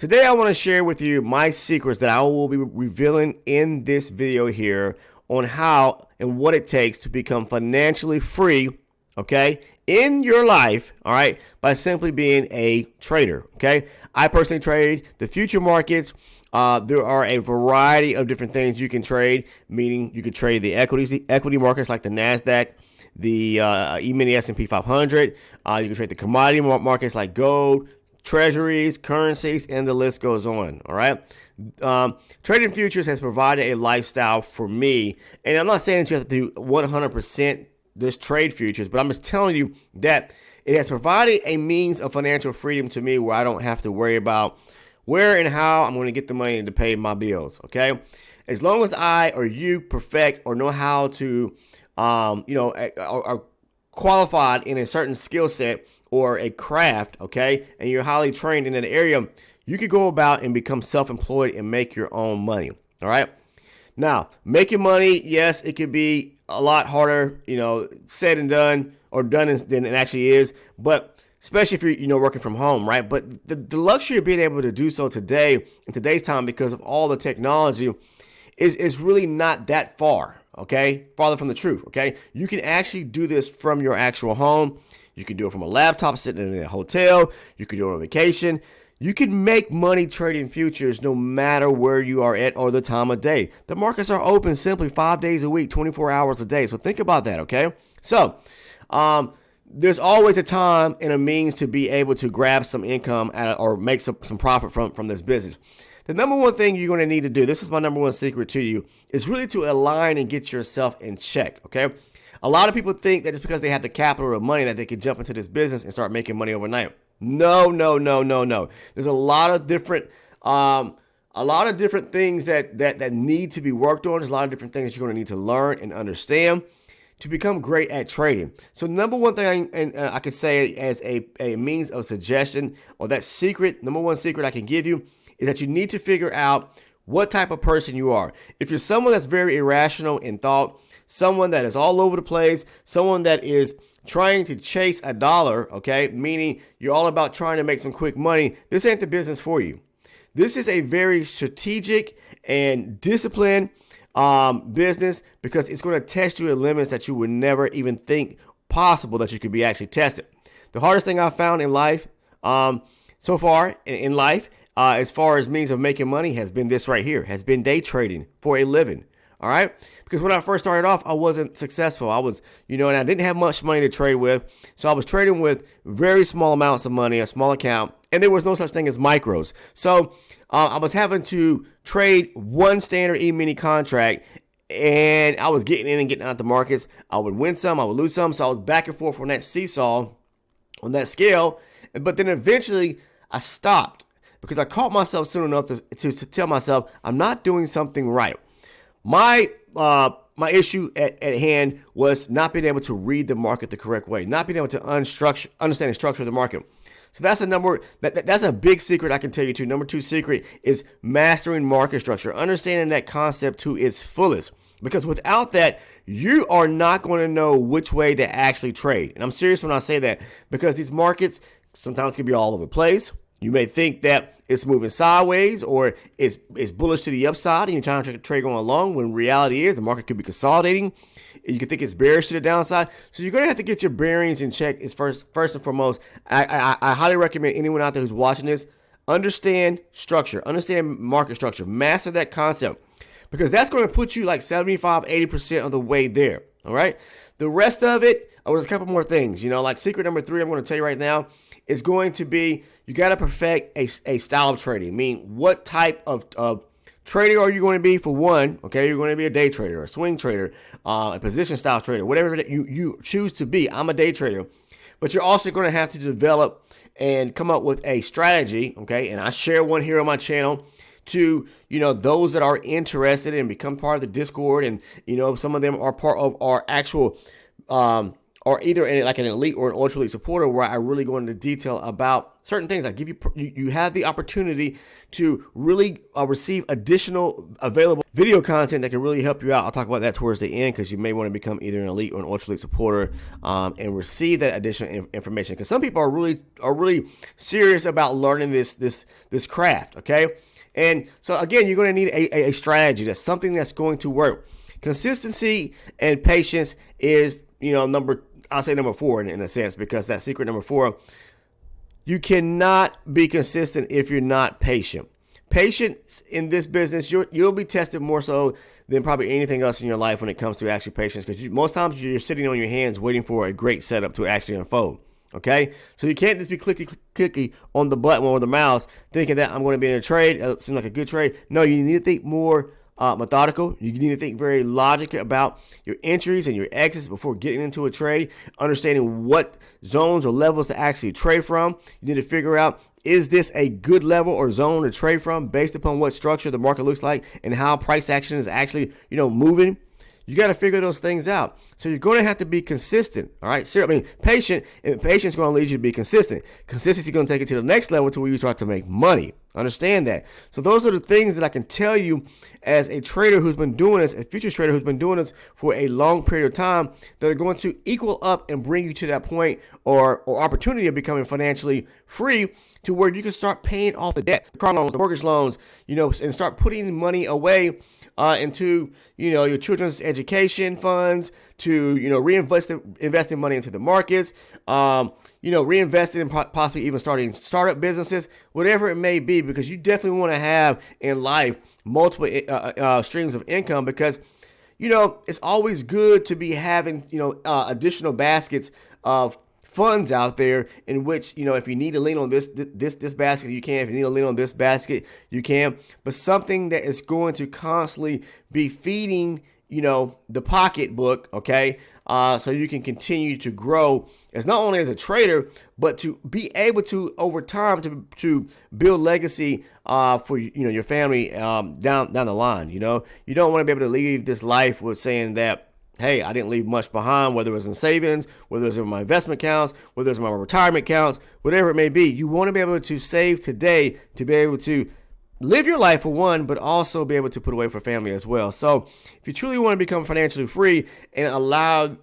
Today I want to share with you my secrets that I will be revealing in this video here on how and what it takes to become financially free, okay, in your life, all right, by simply being a trader, okay? I personally trade the future markets. There are a variety of different things you can trade, meaning you can trade the equity markets like the NASDAQ, the E-mini S&P 500. You can trade the commodity markets like gold, treasuries, currencies, and the list goes on. All right. Trading futures has provided a lifestyle for me, and I'm not saying that you have to do 100% this trade futures, but I'm just telling you that it has provided a means of financial freedom to me where I don't have to worry about where and how I'm going to get the money to pay my bills. Okay. As long as I or you perfect or know how to, are qualified in a certain skill set or a craft, okay, and you're highly trained in an area, you could go about and become self-employed and make your own money. All right. Now, making money, yes, it could be a lot harder, said and done, or done than it actually is, but especially if you're, working from home, right? But the luxury of being able to do so today, in today's time, because of all the technology, is really not that far, okay? Farther from the truth, okay? You can actually do this from your actual home. You can do it from a laptop sitting in a hotel. You can do it on vacation. You can make money trading futures no matter where you are at or the time of day. The markets are open simply 5 days a week, 24 hours a day. So think about that, okay? So there's always a time and a means to be able to grab some income or make some profit from this business. The number one thing you're going to need to do, this is my number one secret to you, is really to align and get yourself in check, okay? A lot of people think that just because they have the capital or money that they can jump into this business and start making money overnight. No. There's a lot of different things that need to be worked on. There's a lot of different things you're going to need to learn and understand to become great at trading. So number one thing I could say as a means of suggestion, or that secret, number one secret I can give you, is that you need to figure out what type of person you are. If you're someone that's very irrational in thought, someone that is all over the place, someone that is trying to chase a dollar, okay, meaning you're all about trying to make some quick money, this ain't the business for you. This is a very strategic and disciplined business, because it's going to test you at limits that you would never even think possible that you could be actually tested. The hardest thing I've found in life, so far in life, as far as means of making money, has been this right here, has been day trading for a living. All right. Because when I first started off, I wasn't successful. I was, and I didn't have much money to trade with. So I was trading with very small amounts of money, a small account, and there was no such thing as micros. So I was having to trade one standard E-mini contract, and I was getting in and getting out the markets. I would win some, I would lose some. So I was back and forth on that seesaw, on that scale. But then eventually I stopped because I caught myself soon enough to tell myself I'm not doing something right. My issue at hand was not being able to read the market the correct way, not being able to understand the structure of the market. So that's that's a big secret I can tell you too. Number two secret is mastering market structure, understanding that concept to its fullest. Because without that, you are not going to know which way to actually trade. And I'm serious when I say that, because these markets sometimes can be all over the place. You may think that it's moving sideways or it's bullish to the upside and you're trying to trade going along, when reality is the market could be consolidating. You could think it's bearish to the downside. So you're going to have to get your bearings in check. Is first and foremost. I highly recommend anyone out there who's watching this, understand structure, understand market structure, master that concept, because that's going to put you like 75-80% of the way there. All right. The rest of it, there's a couple more things, like secret number 3 I'm going to tell you right now is going to be, you got to perfect a style of trading. Meaning, what type of trader are you going to be? For one, okay, you're going to be a day trader, a swing trader, a position style trader, whatever that you choose to be. I'm a day trader. But you're also going to have to develop and come up with a strategy, okay? And I share one here on my channel to, those that are interested and become part of the Discord. And, some of them are part of our actual or either like an elite or an ultra elite supporter, where I really go into detail about certain things. I give you have the opportunity to really receive additional available video content that can really help you out. I'll talk about that towards the end, because you may want to become either an elite or an ultra elite supporter and receive that additional information. Because some people are really serious about learning this craft. Okay, and so again, you're going to need a strategy. That's something that's going to work. Consistency and patience is, I'll say number 4 in a sense, because that secret number 4, you cannot be consistent if you're not patient. Patience in this business, you'll be tested more so than probably anything else in your life when it comes to actually patience, because most times you're sitting on your hands waiting for a great setup to actually unfold. Okay, so you can't just be clicky on the button or the mouse thinking that I'm going to be in a trade. It seems like a good trade. No, you need to think more methodical. You need to think very logically about your entries and your exits before getting into a trade, understanding what zones or levels to actually trade from. You need to figure out, is this a good level or zone to trade from based upon what structure the market looks like and how price action is actually, moving. You got to figure those things out. So you're going to have to be consistent. All right. Patient, and patience is going to lead you to be consistent. Consistency is going to take it to the next level to where you start to make money. Understand that. So those are the things that I can tell you as a trader who's been doing this, a futures trader who's been doing this for a long period of time, that are going to equal up and bring you to that point or opportunity of becoming financially free, to where you can start paying off the debt, the car loans, the mortgage loans, and start putting money away into your children's education funds, to investing money into the markets, reinvesting in possibly even starting startup businesses, whatever it may be, because you definitely want to have in life multiple streams of income, because it's always good to be having additional baskets of funds out there, in which, if you need to lean on this basket, you can. If you need to lean on this basket, you can. But something that is going to constantly be feeding, the pocketbook, okay? So you can continue to grow as not only as a trader, but to be able to, over time, to build legacy for your family down the line. You don't want to be able to leave this life with saying that, hey, I didn't leave much behind, whether it was in savings, whether it was in my investment accounts, whether it was in my retirement accounts, whatever it may be. You want to be able to save today to be able to live your life for one, but also be able to put away for family as well. So if you truly want to become financially free and allow,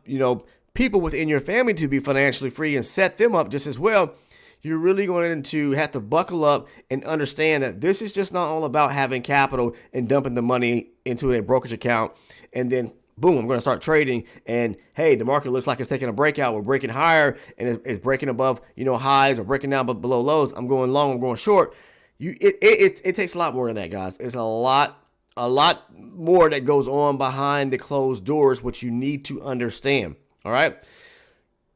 people within your family to be financially free and set them up just as well, you're really going to have to buckle up and understand that this is just not all about having capital and dumping the money into a brokerage account and then boom, I'm going to start trading, and hey, the market looks like it's taking a breakout. We're breaking higher, and it's breaking above, highs, or breaking down below lows. I'm going long, I'm going short. It takes a lot more than that, guys. It's a lot more that goes on behind the closed doors, which you need to understand. All right,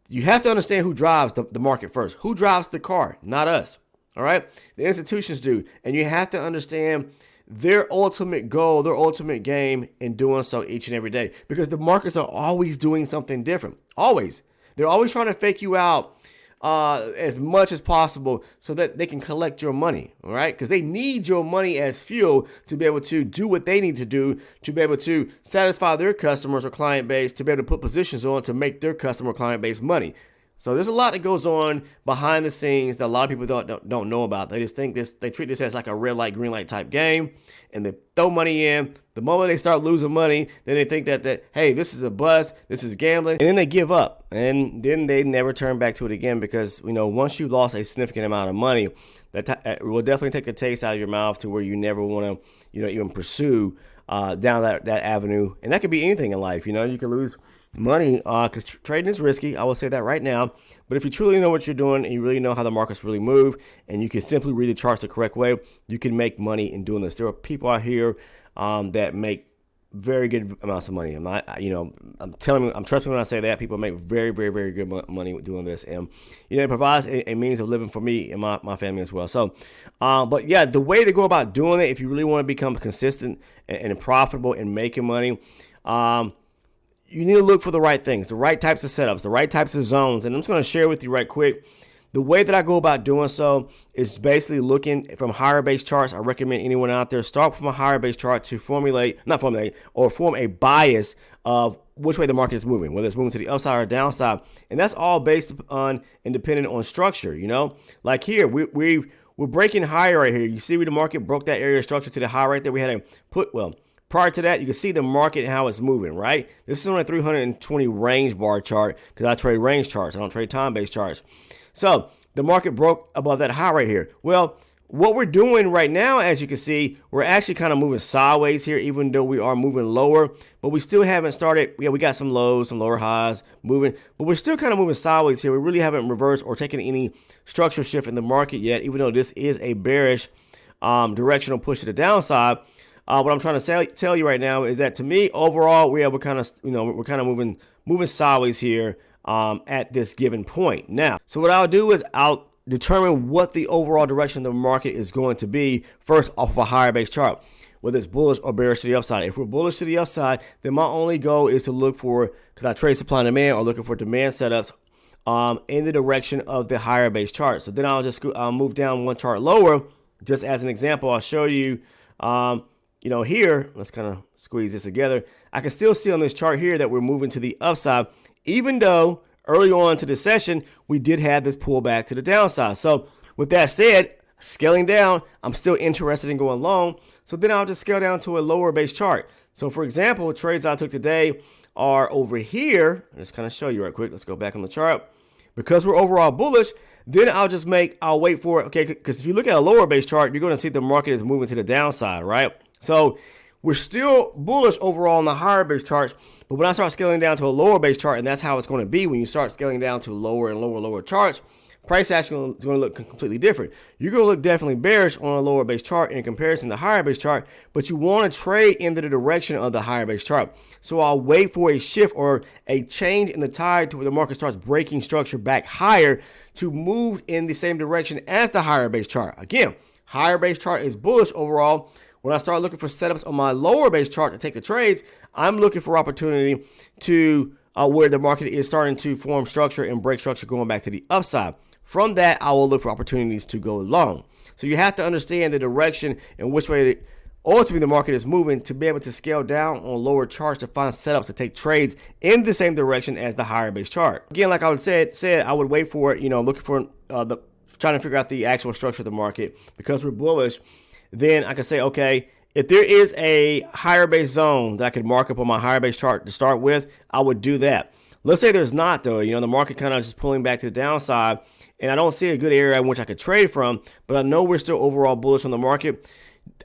you have to understand who drives the market first. Who drives the car? Not us. All right, the institutions do, and you have to understand their ultimate goal, their ultimate game in doing so each and every day, because the markets are always doing something different. Always. They're always trying to fake you out as much as possible so that they can collect your money, all right? Because they need your money as fuel to be able to do what they need to do, to be able to satisfy their customers or client base, to be able to put positions on to make their customer or client base money. So there's a lot that goes on behind the scenes that a lot of people don't know about. They just think they treat this as like a red light, green light type game, and they throw money in. The moment they start losing money, then they think that hey, this is a bust, this is gambling, and then they give up, and then they never turn back to it again, because once you've lost a significant amount of money, that will definitely take the taste out of your mouth to where you never want to even pursue down that avenue. And that could be anything in life. You could lose money because trading is risky. I will say that right now. But if you truly know what you're doing and you really know how the markets really move, and you can simply read the charts the correct way, you can make money in doing this. There are people out here that make very good amounts of money. I'm trusting when I say that. People make very, very, very good money doing this, and it provides a means of living for me and my family as well. So, but yeah, the way to go about doing it, if you really want to become consistent and profitable and making money, you need to look for the right things, the right types of setups, the right types of zones. And I'm just going to share with you right quick The way that I go about doing so is basically looking from higher base charts. I recommend anyone out there start from a higher base chart to form a bias of which way the market is moving, whether it's moving to the upside or downside. And that's all based on and dependent on structure, Like here, we're breaking higher right here. You see where the market broke that area of structure to the high right there. We had prior to that, you can see the market and how it's moving, right? This is on a 320 range bar chart because I trade range charts. I don't trade time-based charts. So the market broke above that high right here. Well, what we're doing right now, as you can see, we're actually kind of moving sideways here, even though we are moving lower, but we still haven't started. Yeah, we got some lows, some lower highs moving, but we're still kind of moving sideways here. We really haven't reversed or taken any structural shift in the market yet, even though this is a bearish directional push to the downside. What I'm trying to tell you right now is that, to me, overall, we're kind of moving sideways here at this given point. Now, so what I'll do is I'll determine what the overall direction of the market is going to be first off of a higher base chart, whether it's bullish or bearish to the upside. If we're bullish to the upside, then my only goal is to look for, because I trade supply and demand, or looking for demand setups in the direction of the higher base chart. So then I'll move down one chart lower. Just as an example, I'll show you, here, let's kind of squeeze this together. I can still see on this chart here that we're moving to the upside, even though early on to the session, we did have this pullback to the downside. So with that said, scaling down, I'm still interested in going long. So then I'll just scale down to a lower base chart. So for example, trades I took today are over here. I'll just kind of show you right quick. Let's go back on the chart. Because we're overall bullish, then I'll wait for it. Okay, because if you look at a lower base chart, you're going to see the market is moving to the downside, right? So we're still bullish overall on the higher base charts, but when I start scaling down to a lower base chart, and that's how it's going to be when you start scaling down to lower and lower charts, price action is going to look completely different. You're going to look definitely bearish on a lower base chart in comparison to the higher base chart, but you want to trade into the direction of the higher base chart. So I'll wait for a shift or a change in the tide to where the market starts breaking structure back higher to move in the same direction as the higher base chart. Again, higher base chart is bullish overall. When I start looking for setups on my lower base chart to take the trades, I'm looking for opportunity to where the market is starting to form structure and break structure going back to the upside. From that, I will look for opportunities to go long. So you have to understand the direction and which way ultimately the market is moving to be able to scale down on lower charts to find setups to take trades in the same direction as the higher base chart. Again, like I said, I would wait for it, looking for trying to figure out the actual structure of the market. Because we're bullish, then I can say, okay, if there is a higher base zone that I could mark up on my higher base chart to start with, I would do that. Let's say there's not, though. The market kind of just pulling back to the downside, and I don't see a good area in which I could trade from, but I know we're still overall bullish on the market.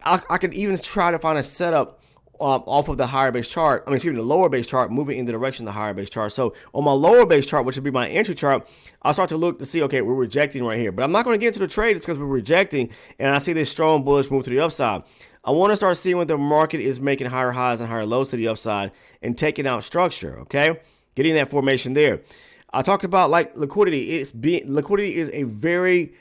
I could even try to find a setup off of the higher base chart. The lower base chart, moving in the direction of the higher base chart. So on my lower base chart, which would be my entry chart, I'll start to look to see, okay, we're rejecting right here. But I'm not going to get into the trade. It's because we're rejecting, and I see this strong bullish move to the upside. I want to start seeing when the market is making higher highs and higher lows to the upside and taking out structure, okay? Getting that formation there. I talked about liquidity. Liquidity is a very,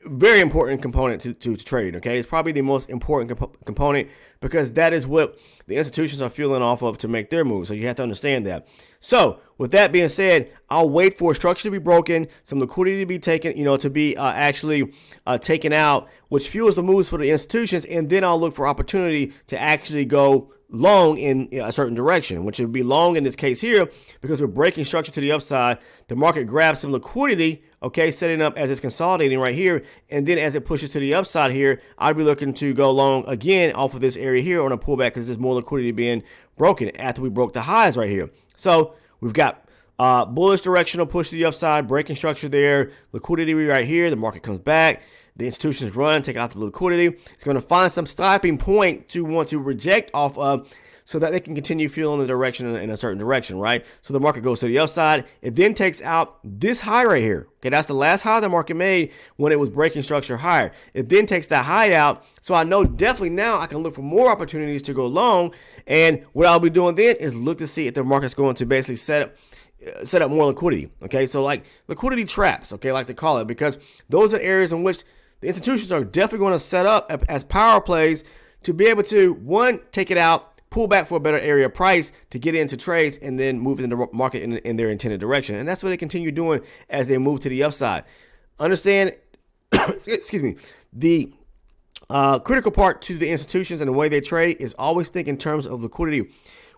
very important component to trade, okay? It's probably the most important component because that is what the institutions are fueling off of to make their moves. So you have to understand that. So with that being said, I'll wait for structure to be broken, some liquidity to be taken, to be actually taken out, which fuels the moves for the institutions, and then I'll look for opportunity to actually go long in a certain direction, which would be long in this case here because we're breaking structure to the upside. The market grabs some liquidity, okay, setting up as it's consolidating right here, and then as it pushes to the upside here, I'd be looking to go long again off of this area here on a pullback because there's more liquidity being broken after we broke the highs right here. So we've got bullish directional push to the upside, breaking structure there, liquidity right here. The market comes back. The institutions run, take out the liquidity. It's going to find some stopping point to want to reject off of so that they can continue fueling the direction in a certain direction, right? So the market goes to the upside. It then takes out this high right here. Okay, that's the last high the market made when it was breaking structure higher. It then takes that high out. So I know definitely now I can look for more opportunities to go long. And what I'll be doing then is look to see if the market's going to basically set up more liquidity. Okay, so like liquidity traps, okay, like they call it, because those are areas in which the institutions are definitely going to set up as power plays to be able to, one, take it out, pull back for a better area of price to get into trades, and then move in the market in their intended direction. And that's what they continue doing as they move to the upside. Understand, excuse me, the critical part to the institutions and the way they trade is always think in terms of liquidity.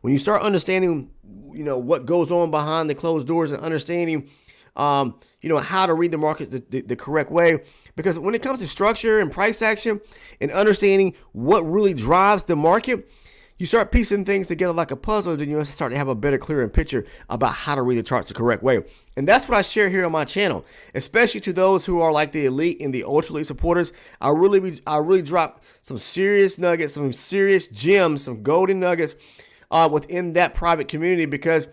When you start understanding, what goes on behind the closed doors and understanding, how to read the market the correct way. Because when it comes to structure and price action and understanding what really drives the market, you start piecing things together like a puzzle, then you start to have a better, clearer picture about how to read the charts the correct way. And that's what I share here on my channel, especially to those who are like the elite and the ultra elite supporters. I really drop some serious nuggets, some serious gems, some golden nuggets within that private community, because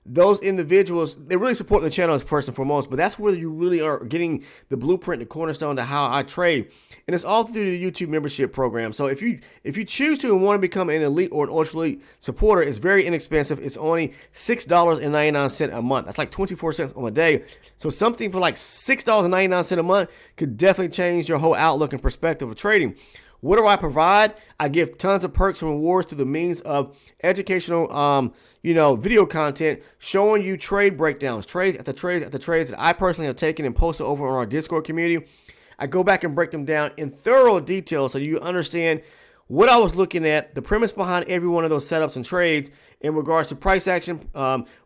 those individuals, they really support the channel first and foremost, but that's where you really are getting the blueprint, the cornerstone to how I trade. And it's all through the YouTube membership program. So if you choose to and want to become an elite or an ultra elite supporter, it's very inexpensive. It's only $6.99 a month. That's like 24 cents on a day. So something for like $6.99 a month could definitely change your whole outlook and perspective of trading. What do I provide? I give tons of perks and rewards through the means of educational, video content showing you trade breakdowns, trades that I personally have taken and posted over on our Discord community. I go back and break them down in thorough detail so you understand what I was looking at, the premise behind every one of those setups and trades in regards to price action,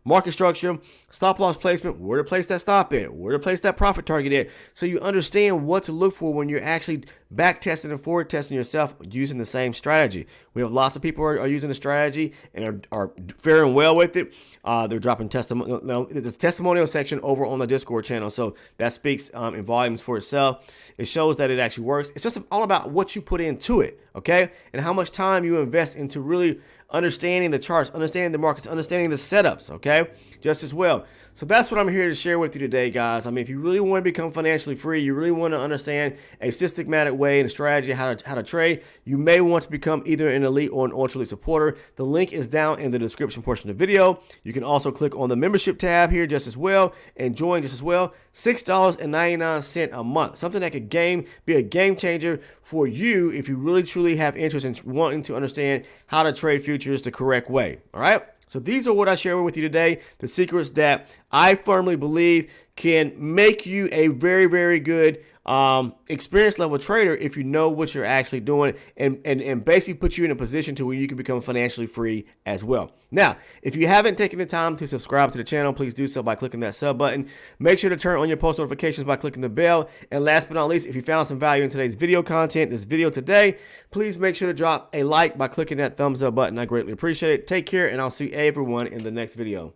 market structure, stop loss placement, where to place that stop at, where to place that profit target at, so you understand what to look for when you're actually back testing and forward testing yourself using the same strategy. We have lots of people who are using the strategy and are faring well with it. They're dropping testimonial. There's a testimonial section over on the Discord channel, so that speaks in volumes for itself. It shows that it actually works. It's just all about what you put into it, okay, and how much time you invest into really understanding the charts, understanding the markets, understanding the setups, okay, just as well. So that's what I'm here to share with you today, guys. I mean, if you really want to become financially free, you really want to understand a systematic way and a strategy how to trade, you may want to become either an elite or an ultra elite supporter. The link is down in the description portion of the video. You can also click on the membership tab here just as well and join just as well. $6.99 a month, something that could be a game changer for you if you really truly have interest in wanting to understand how to trade futures the correct way. All right. So these are what I share with you today, the secrets that I firmly believe can make you a very, very good experience level trader if you know what you're actually doing, and basically put you in a position to where you can become financially free as well. Now, if you haven't taken the time to subscribe to the channel, please do so by clicking that sub button. Make sure to turn on your post notifications by clicking the bell. And last but not least, if you found some value in today's video content, this video today, please make sure to drop a like by clicking that thumbs up button. I greatly appreciate it. Take care, and I'll see everyone in the next video.